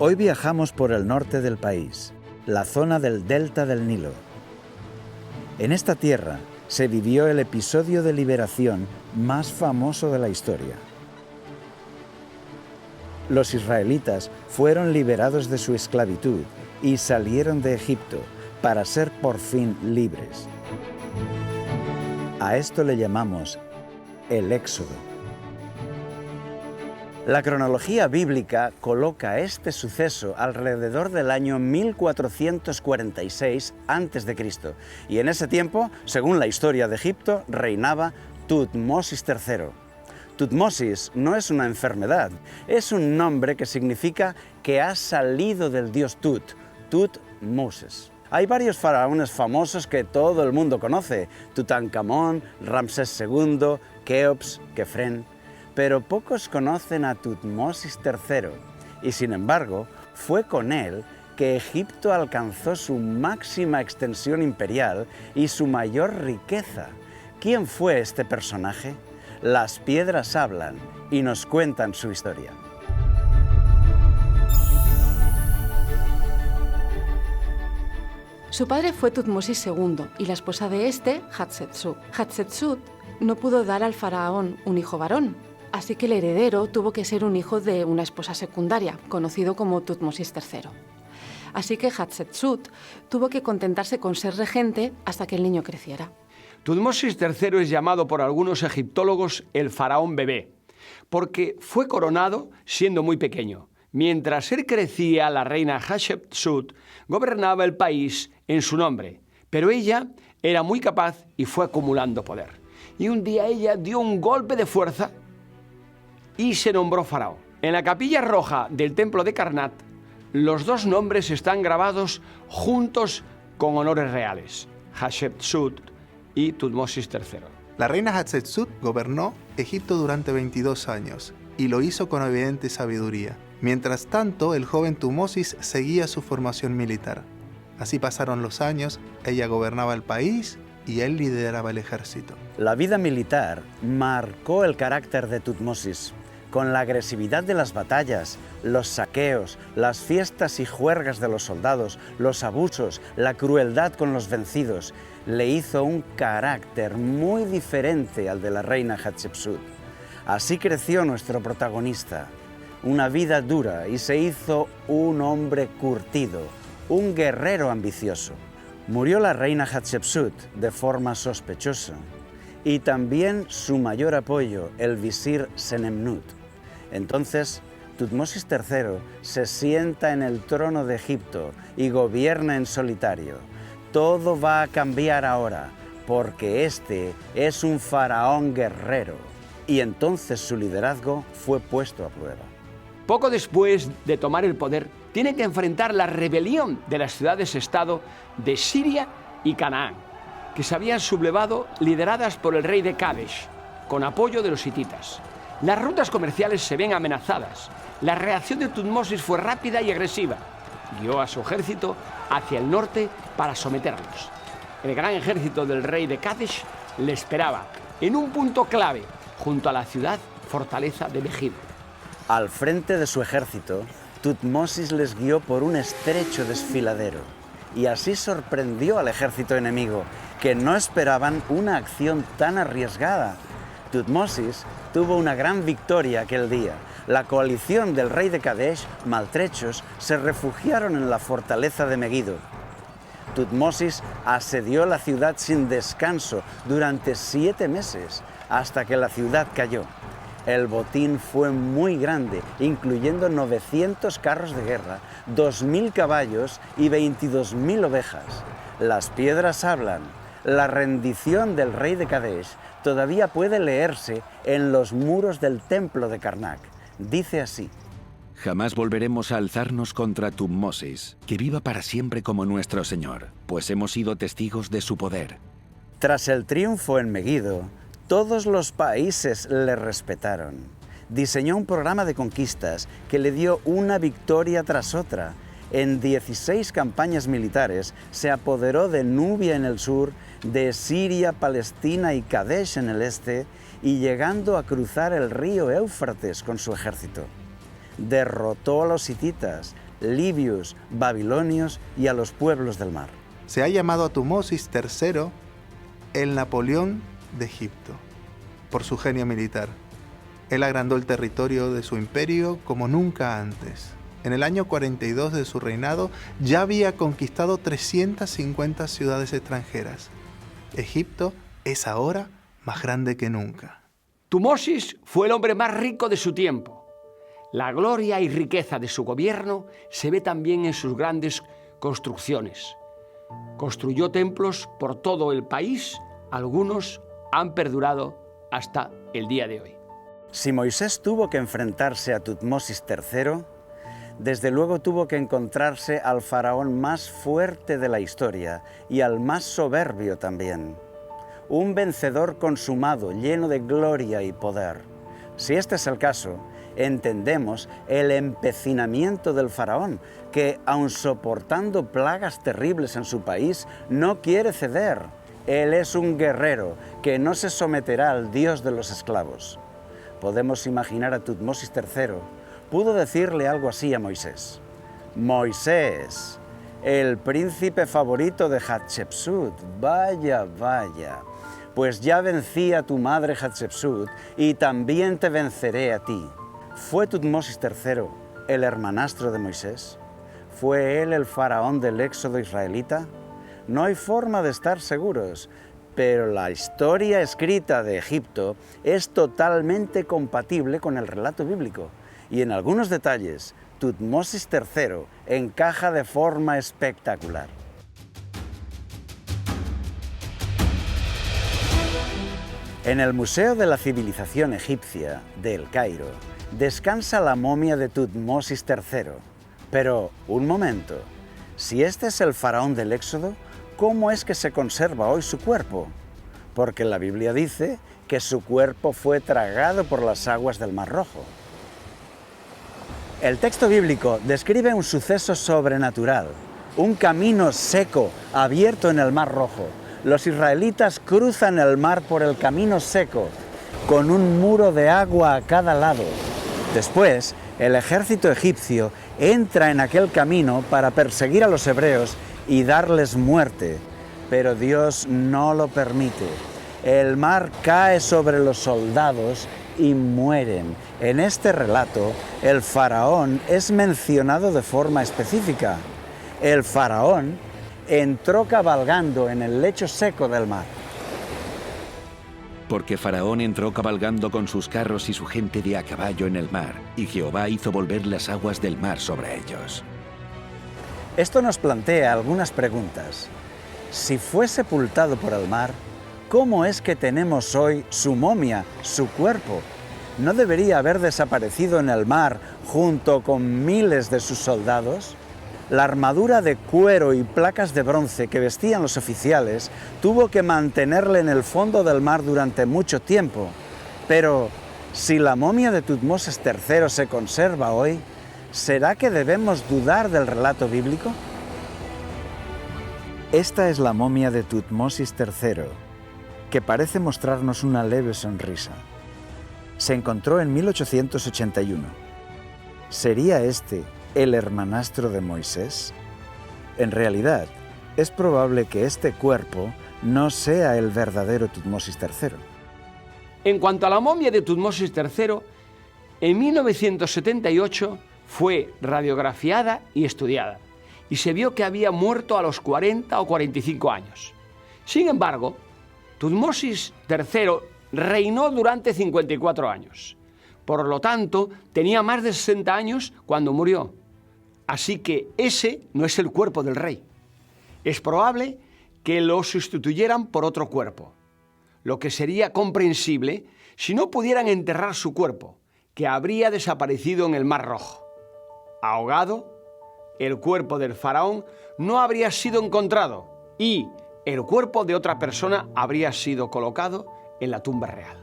Hoy viajamos por el norte del país, la zona del delta del Nilo. En esta tierra se vivió el episodio de liberación más famoso de la historia. Los israelitas fueron liberados de su esclavitud y salieron de Egipto para ser por fin libres. A esto le llamamos el Éxodo. La cronología bíblica coloca este suceso alrededor del año 1446 a.C. y en ese tiempo, según la historia de Egipto, reinaba Tutmosis III. Tutmosis no es una enfermedad, es un nombre que significa que ha salido del dios Tut, Tutmosis. Hay varios faraones famosos que todo el mundo conoce: Tutankamón, Ramsés II, Keops, Kefren. Pero pocos conocen a Tutmosis III, y sin embargo, fue con él que Egipto alcanzó su máxima extensión imperial y su mayor riqueza. ¿Quién fue este personaje? Las piedras hablan y nos cuentan su historia. Su padre fue Tutmosis II y la esposa de este, Hatshepsut. Hatshepsut no pudo dar al faraón un hijo varón, así que el heredero tuvo que ser un hijo de una esposa secundaria, conocido como Tutmosis III. Así que Hatshepsut tuvo que contentarse con ser regente hasta que el niño creciera. Tutmosis III es llamado por algunos egiptólogos el faraón bebé, porque fue coronado siendo muy pequeño. Mientras él crecía, la reina Hatshepsut gobernaba el país en su nombre, pero ella era muy capaz y fue acumulando poder. Y un día ella dio un golpe de fuerza y se nombró faraón. En la capilla roja del templo de Karnak, los dos nombres están grabados juntos con honores reales: Hatshepsut y Tutmosis III. La reina Hatshepsut gobernó Egipto durante 22 años y lo hizo con evidente sabiduría. Mientras tanto, el joven Tutmosis seguía su formación militar. Así pasaron los años, ella gobernaba el país y él lideraba el ejército. La vida militar marcó el carácter de Tutmosis, con la agresividad de las batallas, los saqueos, las fiestas y juergas de los soldados, los abusos, la crueldad con los vencidos. Le hizo un carácter muy diferente al de la reina Hatshepsut. Así creció nuestro protagonista, una vida dura, y se hizo un hombre curtido, un guerrero ambicioso. Murió la reina Hatshepsut de forma sospechosa, y también su mayor apoyo, el visir Senemnut. Entonces, Tutmosis III se sienta en el trono de Egipto y gobierna en solitario. Todo va a cambiar ahora, porque este es un faraón guerrero. Y entonces su liderazgo fue puesto a prueba. Poco después de tomar el poder, tiene que enfrentar la rebelión de las ciudades-estado de Siria y Canaán, que se habían sublevado, lideradas por el rey de Kadesh, con apoyo de los hititas. Las rutas comerciales se ven amenazadas. La reacción de Tutmosis fue rápida y agresiva. Guió a su ejército hacia el norte para someterlos. El gran ejército del rey de Kadesh le esperaba en un punto clave, junto a la ciudad fortaleza de Megiddo. Al frente de su ejército, Tutmosis les guió por un estrecho desfiladero y así sorprendió al ejército enemigo, que no esperaban una acción tan arriesgada. Tutmosis tuvo una gran victoria aquel día. La coalición del rey de Kadesh, maltrechos, se refugiaron en la fortaleza de Megiddo. Tutmosis asedió la ciudad sin descanso durante 7 meses, hasta que la ciudad cayó. El botín fue muy grande, incluyendo 900 carros de guerra, 2.000 caballos y 22.000 ovejas. Las piedras hablan. La rendición del rey de Kadesh todavía puede leerse en los muros del templo de Karnak. Dice así: Jamás volveremos a alzarnos contra Tutmosis, que viva para siempre como nuestro señor, pues hemos sido testigos de su poder. Tras el triunfo en Megiddo, todos los países le respetaron. Diseñó un programa de conquistas que le dio una victoria tras otra. En 16 campañas militares se apoderó de Nubia en el sur, de Siria, Palestina y Kadesh en el este, y llegando a cruzar el río Éufrates con su ejército. Derrotó a los hititas, libios, babilonios y a los pueblos del mar. Se ha llamado a Tutmosis III el Napoleón de Egipto, por su genio militar. Él agrandó el territorio de su imperio como nunca antes. En el año 42 de su reinado ya había conquistado 350 ciudades extranjeras. Egipto es ahora más grande que nunca. Tutmosis fue el hombre más rico de su tiempo. La gloria y riqueza de su gobierno se ve también en sus grandes construcciones. Construyó templos por todo el país, algunos han perdurado hasta el día de hoy. Si Moisés tuvo que enfrentarse a Tutmosis III, desde luego tuvo que encontrarse al faraón más fuerte de la historia y al más soberbio también. Un vencedor consumado, lleno de gloria y poder. Si este es el caso, entendemos el empecinamiento del faraón, que, aun soportando plagas terribles en su país, no quiere ceder. Él es un guerrero que no se someterá al Dios de los esclavos. Podemos imaginar a Tutmosis III. Pudo decirle algo así a Moisés. Moisés, el príncipe favorito de Hatshepsut, vaya, vaya. Pues ya vencí a tu madre Hatshepsut y también te venceré a ti. ¿Fue Tutmosis III el hermanastro de Moisés? ¿Fue él el faraón del éxodo israelita? No hay forma de estar seguros, pero la historia escrita de Egipto es totalmente compatible con el relato bíblico y en algunos detalles Tutmosis III encaja de forma espectacular. En el Museo de la Civilización Egipcia de El Cairo descansa la momia de Tutmosis III. Pero, un momento, si este es el faraón del Éxodo, ¿cómo es que se conserva hoy su cuerpo? Porque la Biblia dice que su cuerpo fue tragado por las aguas del Mar Rojo. El texto bíblico describe un suceso sobrenatural, un camino seco abierto en el Mar Rojo. Los israelitas cruzan el mar por el camino seco, con un muro de agua a cada lado. Después, el ejército egipcio entra en aquel camino para perseguir a los hebreos y darles muerte, pero Dios no lo permite. El mar cae sobre los soldados y mueren. En este relato, el faraón es mencionado de forma específica. El faraón entró cabalgando en el lecho seco del mar. Porque Faraón entró cabalgando con sus carros y su gente de a caballo en el mar, y Jehová hizo volver las aguas del mar sobre ellos. Esto nos plantea algunas preguntas. Si fue sepultado por el mar, ¿cómo es que tenemos hoy su momia, su cuerpo? ¿No debería haber desaparecido en el mar junto con miles de sus soldados? La armadura de cuero y placas de bronce que vestían los oficiales tuvo que mantenerle en el fondo del mar durante mucho tiempo. Pero, si la momia de Tutmosis III se conserva hoy, ¿será que debemos dudar del relato bíblico? Esta es la momia de Tutmosis III, que parece mostrarnos una leve sonrisa. Se encontró en 1881. ¿Sería este el hermanastro de Moisés? En realidad, es probable que este cuerpo no sea el verdadero Tutmosis III. En cuanto a la momia de Tutmosis III, en 1978 fue radiografiada y estudiada, y se vio que había muerto a los 40 o 45 años. Sin embargo, Tutmosis III reinó durante 54 años. Por lo tanto, tenía más de 60 años cuando murió. Así que ese no es el cuerpo del rey. Es probable que lo sustituyeran por otro cuerpo, lo que sería comprensible si no pudieran enterrar su cuerpo, que habría desaparecido en el Mar Rojo. Ahogado, el cuerpo del faraón no habría sido encontrado y el cuerpo de otra persona habría sido colocado en la tumba real.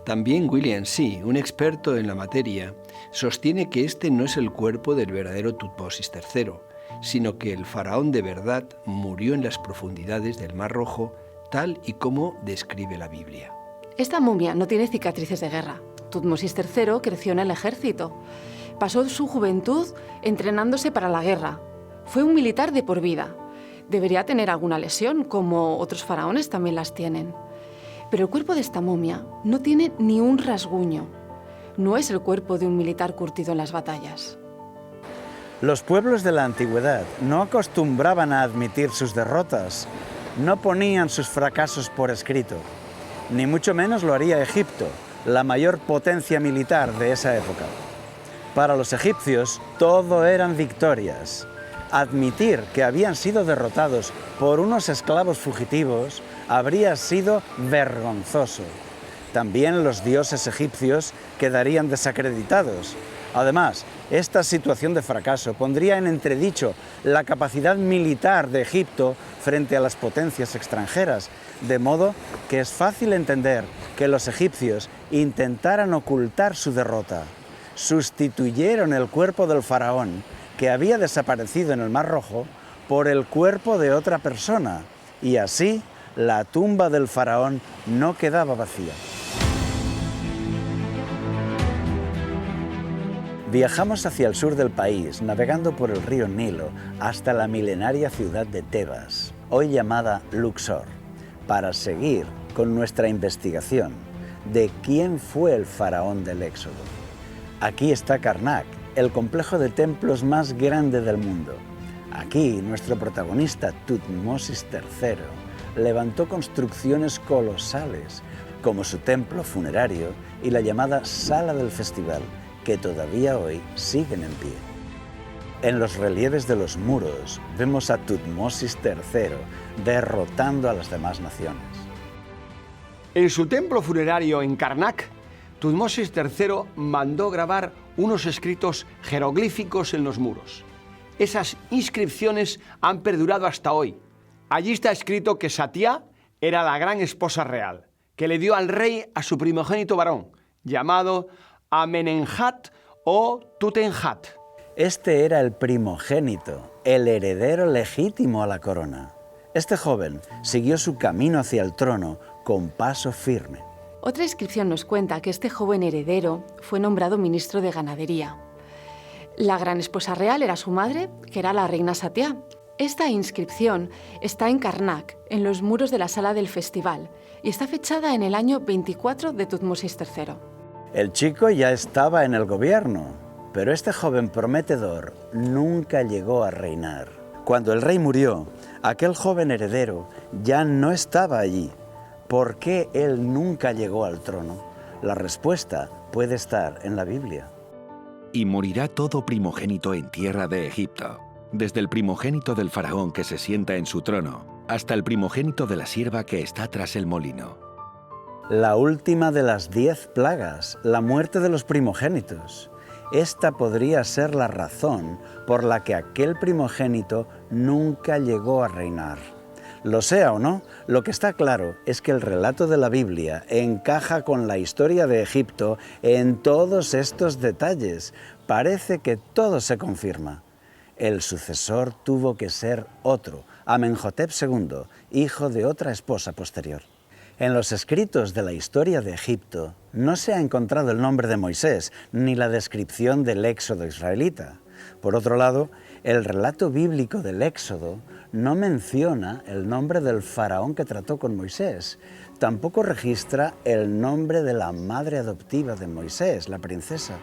También William See, un experto en la materia, sostiene que este no es el cuerpo del verdadero Tutmosis III, sino que el faraón de verdad murió en las profundidades del Mar Rojo, tal y como describe la Biblia. Esta momia no tiene cicatrices de guerra. Tutmosis III creció en el ejército. Pasó su juventud entrenándose para la guerra. Fue un militar de por vida. Debería tener alguna lesión, como otros faraones también las tienen. Pero el cuerpo de esta momia no tiene ni un rasguño. No es el cuerpo de un militar curtido en las batallas. Los pueblos de la antigüedad no acostumbraban a admitir sus derrotas, no ponían sus fracasos por escrito, ni mucho menos lo haría Egipto, la mayor potencia militar de esa época. Para los egipcios todo eran victorias. Admitir que habían sido derrotados por unos esclavos fugitivos habría sido vergonzoso. También los dioses egipcios quedarían desacreditados. Además, esta situación de fracaso pondría en entredicho la capacidad militar de Egipto frente a las potencias extranjeras, de modo que es fácil entender que los egipcios intentaran ocultar su derrota. Sustituyeron el cuerpo del faraón, que había desaparecido en el Mar Rojo, por el cuerpo de otra persona, y así la tumba del faraón no quedaba vacía. Viajamos hacia el sur del país, navegando por el río Nilo hasta la milenaria ciudad de Tebas, hoy llamada Luxor, para seguir con nuestra investigación de quién fue el faraón del Éxodo. Aquí está Karnak, el complejo de templos más grande del mundo. Aquí nuestro protagonista, Tutmosis III, levantó construcciones colosales, como su templo funerario y la llamada Sala del Festival, que todavía hoy siguen en pie. En los relieves de los muros vemos a Tutmosis III derrotando a las demás naciones. En su templo funerario en Karnak, Tutmosis III mandó grabar unos escritos jeroglíficos en los muros. Esas inscripciones han perdurado hasta hoy. Allí está escrito que Satia era la gran esposa real, que le dio al rey a su primogénito varón, llamado Amenemhat o Tutenhat. Este era el primogénito, el heredero legítimo a la corona. Este joven siguió su camino hacia el trono con paso firme. Otra inscripción nos cuenta que este joven heredero fue nombrado ministro de ganadería. La gran esposa real era su madre, que era la reina Satia. Esta inscripción está en Karnak, en los muros de la sala del festival, y está fechada en el año 24 de Tutmosis III. El chico ya estaba en el gobierno, pero este joven prometedor nunca llegó a reinar. Cuando el rey murió, aquel joven heredero ya no estaba allí. ¿Por qué él nunca llegó al trono? La respuesta puede estar en la Biblia. Y morirá todo primogénito en tierra de Egipto, desde el primogénito del faraón que se sienta en su trono, hasta el primogénito de la sierva que está tras el molino. La última de las 10 plagas, la muerte de los primogénitos. Esta podría ser la razón por la que aquel primogénito nunca llegó a reinar. Lo sea o no, lo que está claro es que el relato de la Biblia encaja con la historia de Egipto en todos estos detalles. Parece que todo se confirma. El sucesor tuvo que ser otro, Amenhotep II, hijo de otra esposa posterior. En los escritos de la historia de Egipto no se ha encontrado el nombre de Moisés ni la descripción del éxodo israelita. Por otro lado, el relato bíblico del éxodo no menciona el nombre del faraón que trató con Moisés. Tampoco registra el nombre de la madre adoptiva de Moisés, la princesa.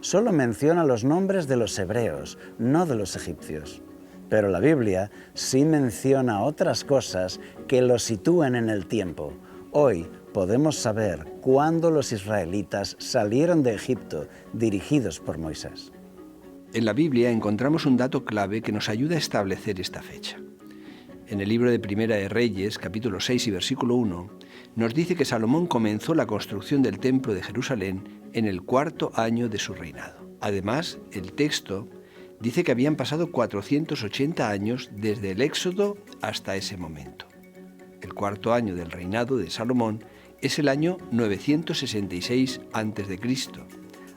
Solo menciona los nombres de los hebreos, no de los egipcios. Pero la Biblia sí menciona otras cosas que lo sitúan en el tiempo. Hoy podemos saber cuándo los israelitas salieron de Egipto dirigidos por Moisés. En la Biblia encontramos un dato clave que nos ayuda a establecer esta fecha. En el libro de Primera de Reyes, capítulo 6 y versículo 1, nos dice que Salomón comenzó la construcción del templo de Jerusalén en el 4º año de su reinado. Además, el texto dice que habían pasado 480 años desde el Éxodo hasta ese momento. El 4º año del reinado de Salomón es el año 966 a.C.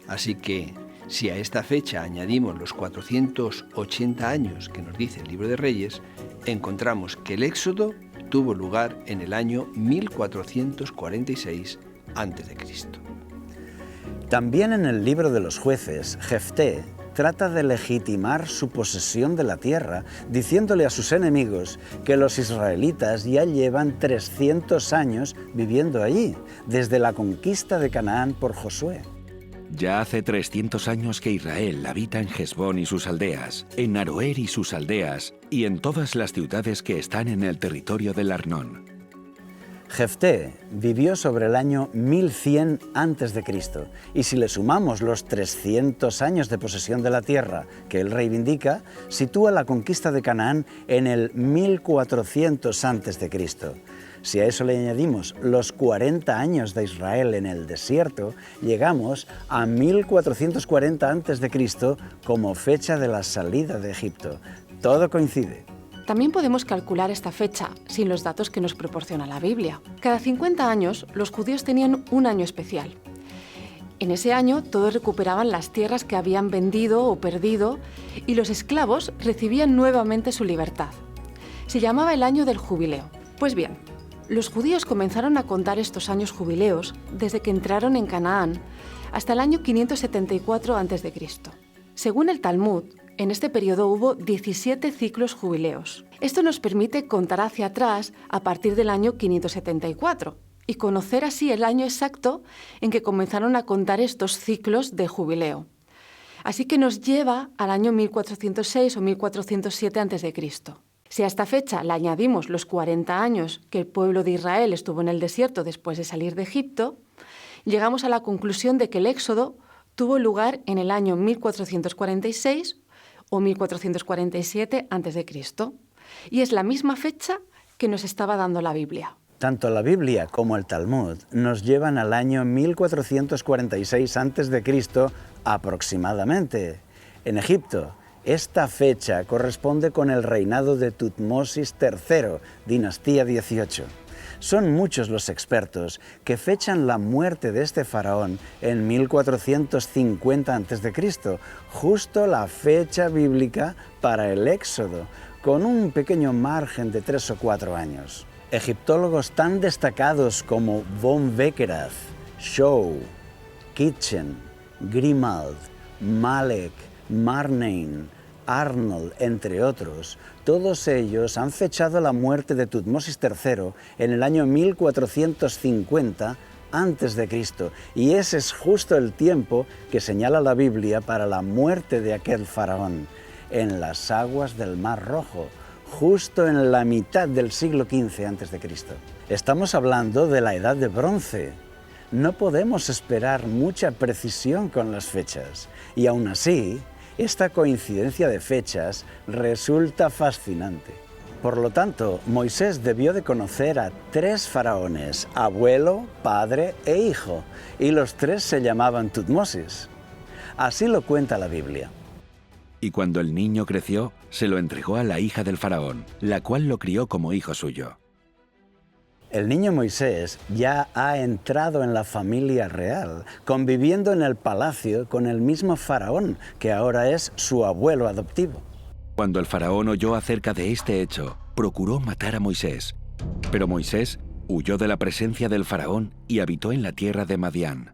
Así que, si a esta fecha añadimos los 480 años que nos dice el libro de Reyes, encontramos que el Éxodo tuvo lugar en el año 1446 a.C. También en el libro de los jueces, Jefté trata de legitimar su posesión de la tierra, diciéndole a sus enemigos que los israelitas ya llevan 300 años viviendo allí, desde la conquista de Canaán por Josué. Ya hace 300 años que Israel habita en Hesbón y sus aldeas, en Aroer y sus aldeas, y en todas las ciudades que están en el territorio del Arnón. Jefté vivió sobre el año 1100 a.C. y si le sumamos los 300 años de posesión de la tierra que él reivindica, sitúa la conquista de Canaán en el 1400 a.C. Si a eso le añadimos los 40 años de Israel en el desierto, llegamos a 1440 a.C. como fecha de la salida de Egipto. Todo coincide. También podemos calcular esta fecha sin los datos que nos proporciona la Biblia. Cada 50 años, los judíos tenían un año especial. En ese año, todos recuperaban las tierras que habían vendido o perdido y los esclavos recibían nuevamente su libertad. Se llamaba el año del jubileo. Pues bien, los judíos comenzaron a contar estos años jubileos desde que entraron en Canaán hasta el año 574 a.C. Según el Talmud, en este periodo hubo 17 ciclos jubileos. Esto nos permite contar hacia atrás a partir del año 574 y conocer así el año exacto en que comenzaron a contar estos ciclos de jubileo. Así que nos lleva al año 1406 o 1407 a.C. Si a esta fecha le añadimos los 40 años que el pueblo de Israel estuvo en el desierto después de salir de Egipto, llegamos a la conclusión de que el éxodo tuvo lugar en el año 1446 o 1447 a.C. Y es la misma fecha que nos estaba dando la Biblia. Tanto la Biblia como el Talmud nos llevan al año 1446 a.C. aproximadamente. En Egipto, esta fecha corresponde con el reinado de Tutmosis III, dinastía 18. Son muchos los expertos que fechan la muerte de este faraón en 1450 a.C., justo la fecha bíblica para el Éxodo, con un pequeño margen de 3 o 4 años. Egiptólogos tan destacados como von Beckerath, Shaw, Kitchen, Grimald, Malek, Marnein, Arnold, entre otros, todos ellos han fechado la muerte de Tutmosis III en el año 1450 a.C. y ese es justo el tiempo que señala la Biblia para la muerte de aquel faraón, en las aguas del Mar Rojo, justo en la mitad del siglo XV a.C. Estamos hablando de la Edad de Bronce. No podemos esperar mucha precisión con las fechas y aún así, esta coincidencia de fechas resulta fascinante. Por lo tanto, Moisés debió de conocer a 3 faraones, abuelo, padre e hijo, y los 3 se llamaban Tutmosis. Así lo cuenta la Biblia. Y cuando el niño creció, se lo entregó a la hija del faraón, la cual lo crió como hijo suyo. El niño Moisés ya ha entrado en la familia real, conviviendo en el palacio con el mismo faraón, que ahora es su abuelo adoptivo. Cuando el faraón oyó acerca de este hecho, procuró matar a Moisés. Pero Moisés huyó de la presencia del faraón y habitó en la tierra de Madián.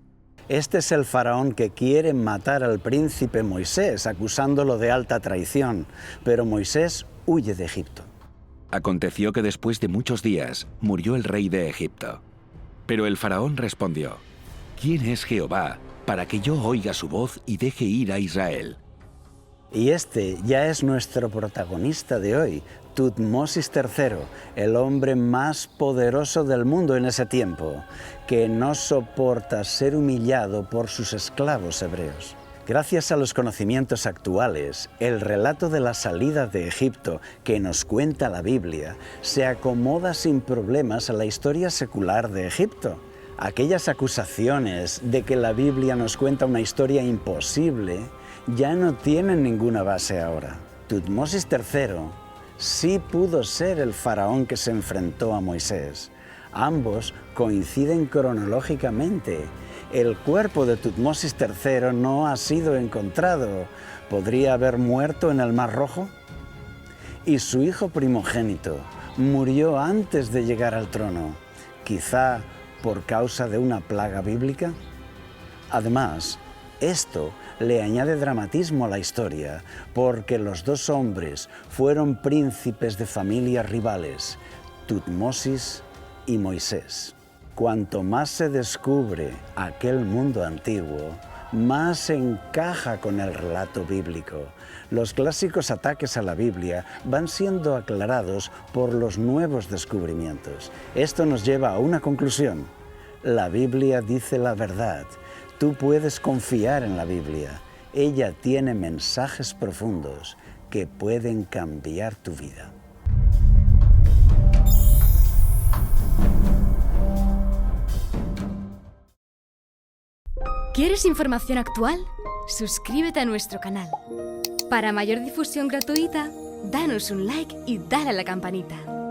Este es el faraón que quiere matar al príncipe Moisés, acusándolo de alta traición, pero Moisés huye de Egipto. Aconteció que después de muchos días murió el rey de Egipto. Pero el faraón respondió: ¿Quién es Jehová para que yo oiga su voz y deje ir a Israel? Y este ya es nuestro protagonista de hoy, Tutmosis III, el hombre más poderoso del mundo en ese tiempo, que no soporta ser humillado por sus esclavos hebreos. Gracias a los conocimientos actuales, el relato de la salida de Egipto que nos cuenta la Biblia se acomoda sin problemas a la historia secular de Egipto. Aquellas acusaciones de que la Biblia nos cuenta una historia imposible ya no tienen ninguna base ahora. Tutmosis III sí pudo ser el faraón que se enfrentó a Moisés. Ambos coinciden cronológicamente. El cuerpo de Tutmosis III no ha sido encontrado. ¿Podría haber muerto en el Mar Rojo? Y su hijo primogénito murió antes de llegar al trono, quizá por causa de una plaga bíblica. Además, esto le añade dramatismo a la historia, porque los dos hombres fueron príncipes de familias rivales, Tutmosis y Moisés. Cuanto más se descubre aquel mundo antiguo, más encaja con el relato bíblico. Los clásicos ataques a la Biblia van siendo aclarados por los nuevos descubrimientos. Esto nos lleva a una conclusión. La Biblia dice la verdad. Tú puedes confiar en la Biblia. Ella tiene mensajes profundos que pueden cambiar tu vida. ¿Quieres información actual? Suscríbete a nuestro canal. Para mayor difusión gratuita, danos un like y dale a la campanita.